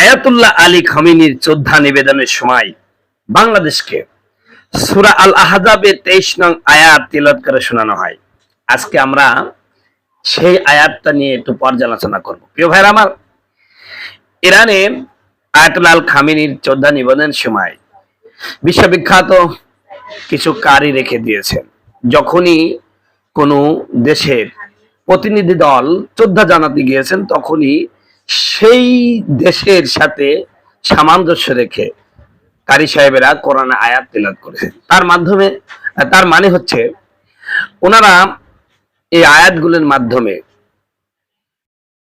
Ayatollah Ali খামেনির যোদ্ধা নিবেদনের সময় বাংলাদেশকে সূরা আল আহজাবের 23 নং আয়াত তিলাওয়াত করে শোনানো হয়। আজকে আমরা সেই আয়াতটা নিয়ে একটু পর্যালোচনা করব। প্রিয় ভাইরা আমার, ইরানে আয়াতুল্লাহ আল খামেনির যোদ্ধা নিবেদনের সময় বিশ্ববিখ্যাত কিছু কারি রেখে দিয়েছেন। যখনই কোনো দেশের প্রতিনিধি দল যোদ্ধা জানাতে গিয়েছেন, তখনই সেই দেশের সাথে সামঞ্জস্য রেখে কারি সাহেবেরা কোরআন আয়াত তিলাওয়াত করেছেন। তার মানে হচ্ছে ওনারা এই আয়াতগুলোর মাধ্যমে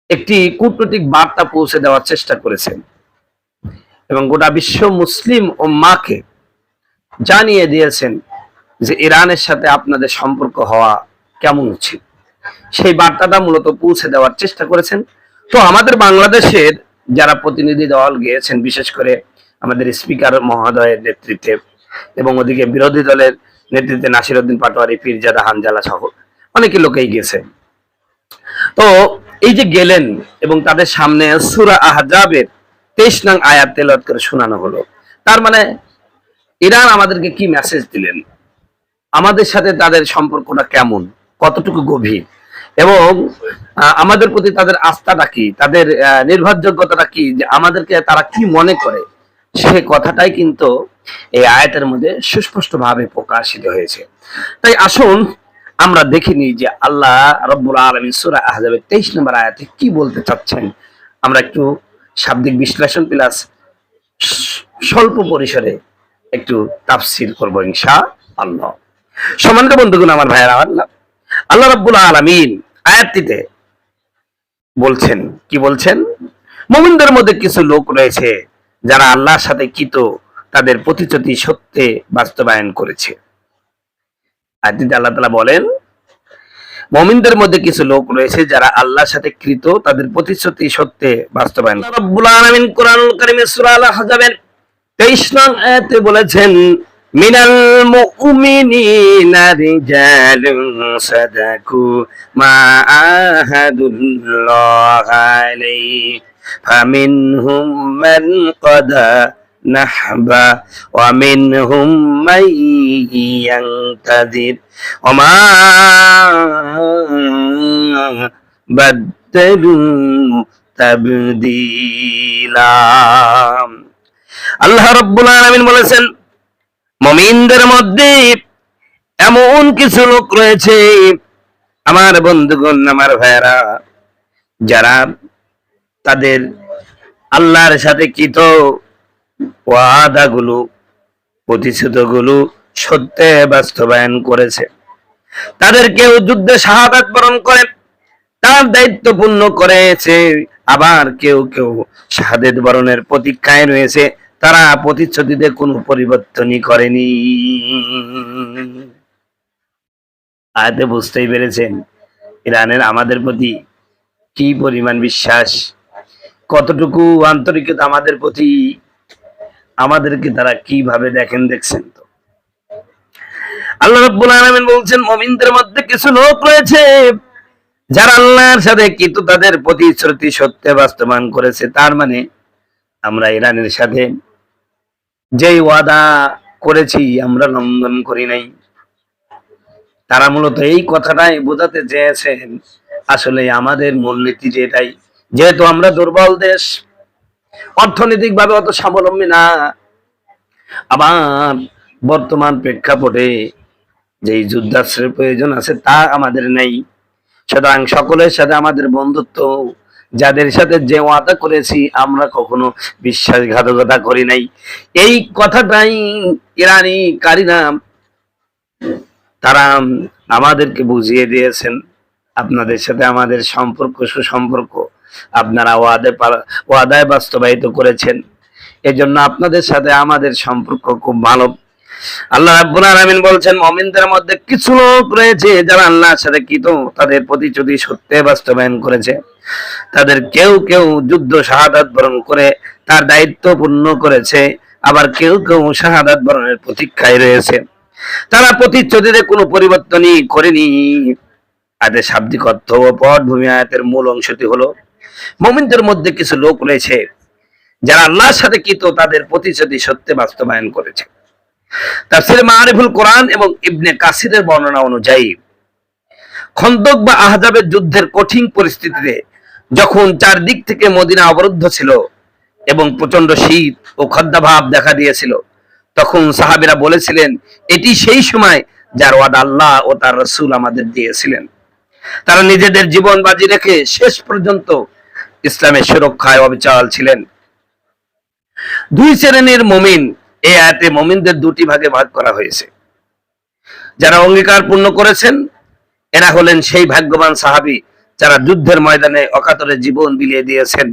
একটি কূটনৈতিক বার্তা পৌঁছে দেওয়ার চেষ্টা করেছেন এবং গোটা বিশ্ব মুসলিম উম্মাহকে জানিয়ে দিয়েছেন যে ইরানের সাথে আপনাদের সম্পর্ক হওয়া কেমন উচিত, সেই বার্তাটা মূলত পৌঁছে দেওয়ার চেষ্টা করেছেন। তো আমাদের বাংলাদেশের যারা প্রতিনিধি দল গিয়েছেন, বিশেষ করে আমাদের স্পিকার মহোদয়ের নেতৃত্বে এবং ওদিকে বিরোধী দলের নেতৃত্বে নাসিরউদ্দিন পাটোয়ারি, পীরজাদা হানজালা সহ অনেকে লোকেই গেছে। তো এই যে গেলেন এবং তাদের সামনে সূরা আহজাবের 23 নং আয়াত তেলাওয়াত করে শোনানো হলো, তার মানে ইরান আমাদেরকে কি মেসেজ দিলেন, আমাদের সাথে তাদের সম্পর্কটা কেমন, কতটুকু গভীর এবং আমাদের প্রতি তাদের আস্থাটা কি, তাদের নির্ভরযোগ্যতাটা কি, যে আমাদেরকে তারা কি মনে করে, সে কথাটাই কিন্তু এই আয়াতের মধ্যে সুস্পষ্টভাবে প্রকাশিত হয়েছে। তাই আসুন আমরা দেখে নিই যে আল্লাহ রাব্বুল আলামিন সূরা আহজাবের 23 নম্বর আয়াতে কি বলতে চাচ্ছেন। আমরা একটু শাব্দিক বিশ্লেষণ প্লাস স্বল্প পরিসরে একটু তাফসীর করব ইনশাআল্লাহ। সম্মানিত বন্ধুগণ, আমার ভাইয়েরা, আল্লাহ রাব্বুল আলামিন আয়াতটিতে বলছেন, কি বলছেন? মুমিনদের মধ্যে কিছু লোক রয়েছে যারা আল্লাহর সাথে কৃত তাদের প্রতিশ্রুতি সত্যে বাস্তবায়ন করেছে। আয়াতটিতে আল্লাহ তাআলা বলেন, মুমিনদের মধ্যে কিছু লোক রয়েছে যারা আল্লাহর সাথে কৃত তাদের প্রতিশ্রুতি সত্যে বাস্তবায়ন। আল্লাহ রাব্বুল আলামিন কোরআনুল কারীমের সূরা আল আহজাবের 23 নং আয়াতে বলেছেন, মিনাল মুমিনিনা রিজালুন সাদাকু মা আহাদুল্লাহ আলাইহি ফামিনহুম মান কাদা নাহবা ওয়া মিনহুম মান ইয়ানতাযির ওয়া মা বাদদালু তাবদীলা। আল্লাহ রাব্বুল আলামিন বলেছেন, মুমিনদের মধ্যে এমন কিছু লোক রয়েছে আমার বন্ধুগণ, আমার ভাইয়েরা, যারা তাদের আল্লাহর সাথে কৃত ওয়াদাগুলো, প্রতিশ্রুতিগুলো সত্যে বাস্তবায়ন করেছে। তাদের কেউ যুদ্ধে শাহাদাত বরণ করে তার দায়িত্ব পূর্ণ করেছে, আবার কেউ কেউ শাহাদাত বরণের প্রতীক্ষায় রয়েছে, তারা প্রতিশ্রুতিতে কোনো পরিবর্তনই করেনি। আয়াতে বুঝতেই পেরেছেন ইরানের আমাদের প্রতি কি পরিমাণ বিশ্বাস, কতটুকু আন্তরিকতা আমাদের প্রতি, আমাদেরকে তারা কিভাবে দেখছেন। তো আল্লাহ রাব্বুল আলামিন বলছেন, মুমিনদের মধ্যে কিছু লোক রয়েছে যারা আল্লাহর সাথে কৃত তাদের প্রতিশ্রুতি সত্যে বাস্তবায়ন করেছে। তার মানে আমরা ইরানের সাথে যেই ওয়াদা করেছি আমরা লঙ্ঘন করি নাই। তারা মূলত এই কথাটাই বোঝাতে চেয়েছেন, আসলে আমাদের মূলনীতি যেটাই, যেহেতু আমরা দুর্বল দেশ, অর্থনৈতিক ভাবে অত স্বাবলম্বী না, আবার বর্তমান প্রেক্ষাপটে যেই যুদ্ধাস্ত্রের প্রয়োজন আছে তা আমাদের নেই, সুতরাং সকলের সাথে আমাদের বন্ধুত্ব, যাদের সাথে যে ওয়াদা করেছি আমরা কখনো বিশ্বাসঘাতকতা করি নাই। এই কথাটাই ইরানি কারীরা তারা আমাদেরকে বুঝিয়ে দিয়েছেন, আপনাদের সাথে আমাদের সম্পর্ক সুসম্পর্ক, আপনারা ওয়াদায় বাস্তবায়িত করেছেন, এজন্য আপনাদের সাথে আমাদের সম্পর্ক খুব ভালো। আল্লাহ রাব্বুল আলামিন বলছেন, মুমিনদের মধ্যে কিছু লোক রয়েছে যারা আল্লাহর সাথে কৃত তাদের প্রতিশ্রুতি সত্যে বাস্তবায়ন করেছে। তাদের কেউ কেউ যুদ্ধ শাহাদাত বরণ করে তার দায়িত্ব পূর্ণ করেছে, আবার কেউ কেউ শাহাদাত বরণের প্রতীক্ষায় রয়েছে, তারা প্রতিশ্রুতিতে কোনো পরিবর্তনই করেনি। আয়াতের শাব্দিক অর্থ ও পটভূমি আয়াতের মূল অংশটি হলো, মুমিনদের মধ্যে কিছু লোক রয়েছে যারা আল্লাহর সাথে কৃত তাদের প্রতিশ্রুতি সত্যে বাস্তবায়ন করেছে। তাফসীরে মাআরিফুল কোরআন এবং ইবনে কাসিরের বর্ণনা অনুযায়ী খন্দক বা আহজাবের যুদ্ধের কঠিন পরিস্থিতিতে যখন চারদিক থেকে মদিনা অবরুদ্ধ ছিল এবং প্রচন্ড শীত ও খদ্দাভাব দেখা দিয়েছিল, তখন সাহাবীরা বলেছিলেন, এটি সেই সময় যার ওয়াদা আল্লাহ ও তার রাসূল আমাদের দিয়েছিলেন। তারা নিজেদের জীবন বাজি রেখে শেষ পর্যন্ত ইসলামের সুরক্ষায় অবিচল ছিলেন। দুই শ্রেণীর মুমিন, এই আয়াতে মুমিনদের দুটি ভাগে ভাগ করা হয়েছে। যারা অঙ্গীকার পূর্ণ করেছেন এরা হলেন সেই ভাগ্যবান সাহাবী যারা যুদ্ধের ময়দানে অকাতরে জীবন বিলিয়ে দিয়েছেন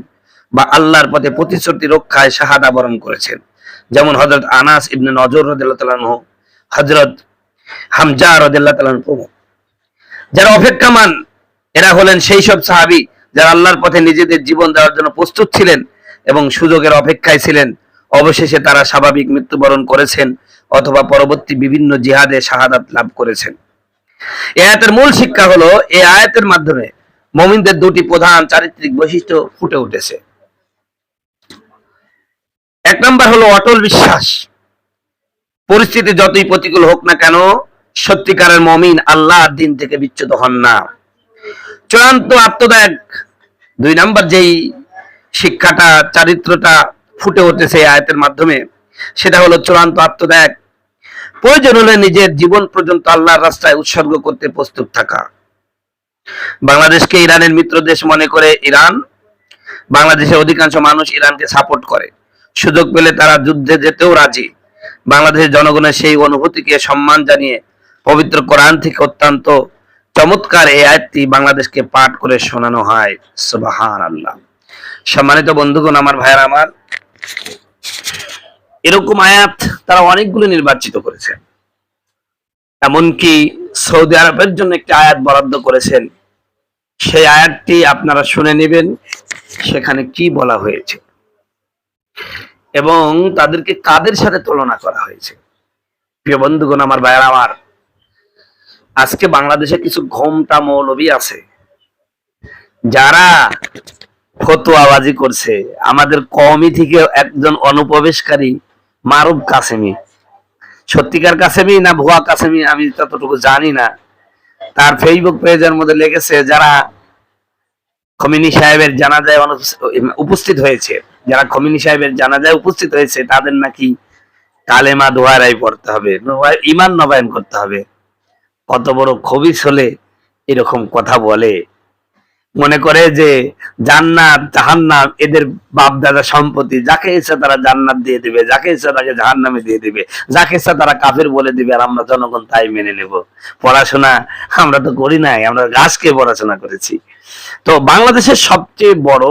বা আল্লাহর পথে প্রতিশ্রুতি রক্ষায় শাহাদা বরণ করেছেন, যেমন হযরত আনাস ইবনে নজর রাদিয়াল্লাহু তাআলা আনহু, হযরত হামজা রাদিয়াল্লাহু তাআলা আনহু। যারা অপেক্ষামান এরা হলেন সেই সব সাহাবী যারা আল্লাহর পথে নিজেদের জীবন দেওয়ার জন্য প্রস্তুত ছিলেন এবং সুযোগের অপেক্ষায় ছিলেন। অবশেষে তারা স্বাভাবিক মৃত্যুবরণ করেছেন অথবা পরবর্তী বিভিন্ন জিহাদে শাহাদাত লাভ করেছেন। এই আয়াতের মূল শিক্ষা হলো, এই আয়াতের মাধ্যমে মুমিনদের দুটি প্রধান চারিত্রিক বৈশিষ্ট্য ফুটে উঠেছে। এক নম্বর হলো অটল বিশ্বাস। পরিস্থিতি যতই প্রতিকূল হোক না কেন, সত্যিকারের মুমিন আল্লাহর দ্বীন থেকে বিচ্যুত হন না। চূড়ান্ত আত্মত্যাগ। দুই নম্বর যেই শিক্ষাটা, চারিত্রটা ফুটে উঠেছে এই আয়াতের মাধ্যমে, সেটা হলো চূড়ান্ত আত্মত্যাগ। প্রয়োজন হলে নিজের জীবন পর্যন্ত আল্লাহর রাস্তায় উৎসর্গ করতে প্রস্তুত থাকা। বাংলাদেশকে ইরানের মিত্র দেশ মনে করে বাংলাদেশের অধিকাংশ মানুষ ইরানকে সাপোর্ট করে। সুযোগ পেলে তারা যুদ্ধে যেতেও রাজি। বাংলাদেশের জনগণের সেই অনুভূতিকে সম্মান জানিয়ে পবিত্র কোরআন থেকে অত্যন্ত চমৎকার এই আয়াতটি বাংলাদেশকে পাঠ করে শোনানো হয়। সুবহানাল্লাহ। সম্মানিত বন্ধুগণ, আমার ভাইয়েরা আমার, এরকম আয়াত তারা অনেকগুলো নির্বাচিত করেছে। এমনকি সৌদি আরবের জন্য একটি আয়াত বরাদ্দ করেছেন। সেই আয়াতটি আপনারা শুনে নেবেন, সেখানে কি বলা হয়েছে এবং তাদেরকে কাদের সাথে তুলনা করা হয়েছে। প্রিয় বন্ধুগণ, আমার ভাইয়েরা আমার, আজকে বাংলাদেশে কিছু ঘোমটা মৌলবী আছে যারা ফতোয়াবাজি করছে। আমাদের কওমি থেকে একজন অনুপ্রবেশকারী মারুফ কাসেমি, সত্যিকার কাসেমি না ভুয়া কাসেমি আমি ততটুকু জানি না, তার ফেসবুক পেজের মধ্যে লেগেছে যারা খমিনি সাহেবের জানাজায় উপস্থিত হয়েছে, যারা খমিনি সাহেবের জানাজায় উপস্থিত হয়েছে তাদের নাকি কালেমা দোহারাই পড়তে হবে, ঈমান নবায়ন করতে হবে। কত বড় খবিস হলে এরকম কথা বলে, মনে করে যে জান্নাত জাহান্নাম এদের বাপ দাদা সম্পত্তি, যাকে ইচ্ছা তারা জান্নাত দিয়ে দিবে, যাকে ইচ্ছা তাকে জাহান্নামে দিয়ে দিবে, যাকে ইচ্ছা তারা কাফের বলে দিবে, আর আমরা জনগণ তাই মেনে নেব। পড়াশোনা আমরা তো করি নাই, আমরা গাছকে পড়াশোনা করেছি। তো বাংলাদেশের সবচেয়ে বড়,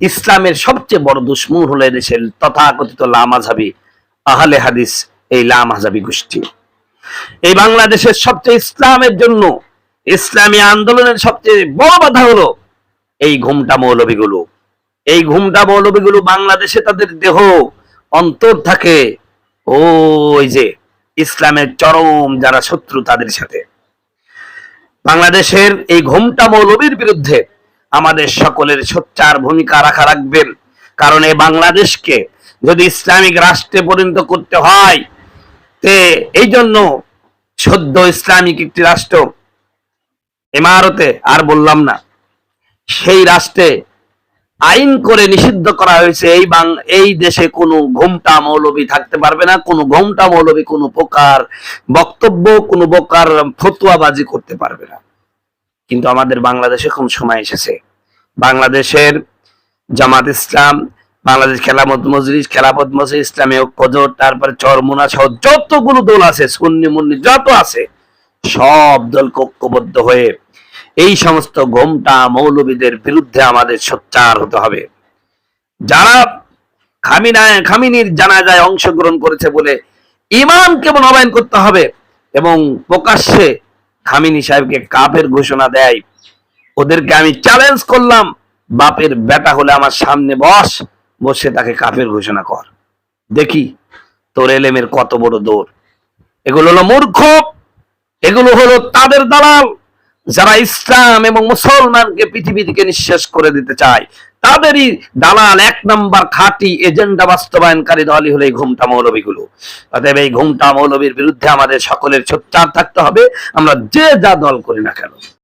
ইসলামের সবচেয়ে বড় দুশ্মন হলো এদেশের তথাকথিত লামাযহাবী আহলে হাদিস, এই লামাযহাবী গোষ্ঠী। এই বাংলাদেশের সবচেয়ে ইসলামের জন্য, ইসলামী আন্দোলনের সবচেয়ে বড় বাধা হলো এই ঘুমটা মৌলবীগুলো। এই ঘুমটা মৌলবীগুলো বাংলাদেশে তাদের দেহ অন্তর থাকে ওই যে ইসলামের চরম যারা শত্রু তাদের সাথে। বাংলাদেশের এই ঘুমটা মৌলবীর বিরুদ্ধে আমাদের সকলের সোচ্চার ভূমিকা রাখবেন, কারণ এই বাংলাদেশকে যদি ইসলামিক রাষ্ট্রে পরিণত করতে হয়, এই জন্য সদ্য ইসলামিক একটি রাষ্ট্র ইমারতে, আর বললাম না, সেই রাষ্ট্রে আইন করে নিষিদ্ধ করা হয়েছে এই দেশে কোনো ঘোমটা মৌলবী থাকতে পারবে না, কোনো ঘোমটা মৌলবী কোনো প্রকার বক্তব্য, কোনো প্রকার ফতোয়াবাজি করতে পারবে না। কিন্তু আমাদের বাংলাদেশে কোন সময় এসেছে, বাংলাদেশের জামাত ইসলাম, বাংলাদেশ খেলাফত মজলিস, ইসলামী ঐক্য জোট, তারপরে চরমুনা সহ যতগুলো দল আছে, সুন্নি মুন্নি যত আছে, সব দল ঐক্যবদ্ধ হয়ে এই সমস্ত ঘোমটা মৌলবীদের বিরুদ্ধে আমাদের সোচ্চার হতে হবে। যারা খামিনির জানাজায় অংশগ্রহণ করেছে বলে ঈমানকে নবায়ন করতে হবে এবং প্রকাশ্যে খামিনি সাহেবকে কাফের ঘোষণা দেয়, ওদেরকে আমি চ্যালেঞ্জ করলাম, বাপের বেটা হলে আমার সামনে বসে তাকে কাফের ঘোষণা কর, দেখি তোর এলেমের কত বড় দৌড়। এগুলো হলো মূর্খ, এগুলো হলো তাদের দালাল, যারা ইসলাম এবং মুসলমানকে পৃথিবী থেকে নিঃশেষ করে দিতে চায়, তাদেরই দালাল, এক নাম্বার খাঁটি এজেন্ডা বাস্তবায়নকারী দলই হলো এই ঘুমটা মৌলবীগুলো। অতএব এই ঘুমটা মৌলবীর বিরুদ্ধে আমাদের সকলের সোচ্চার থাকতে হবে, আমরা যে যা দল করি না কেন।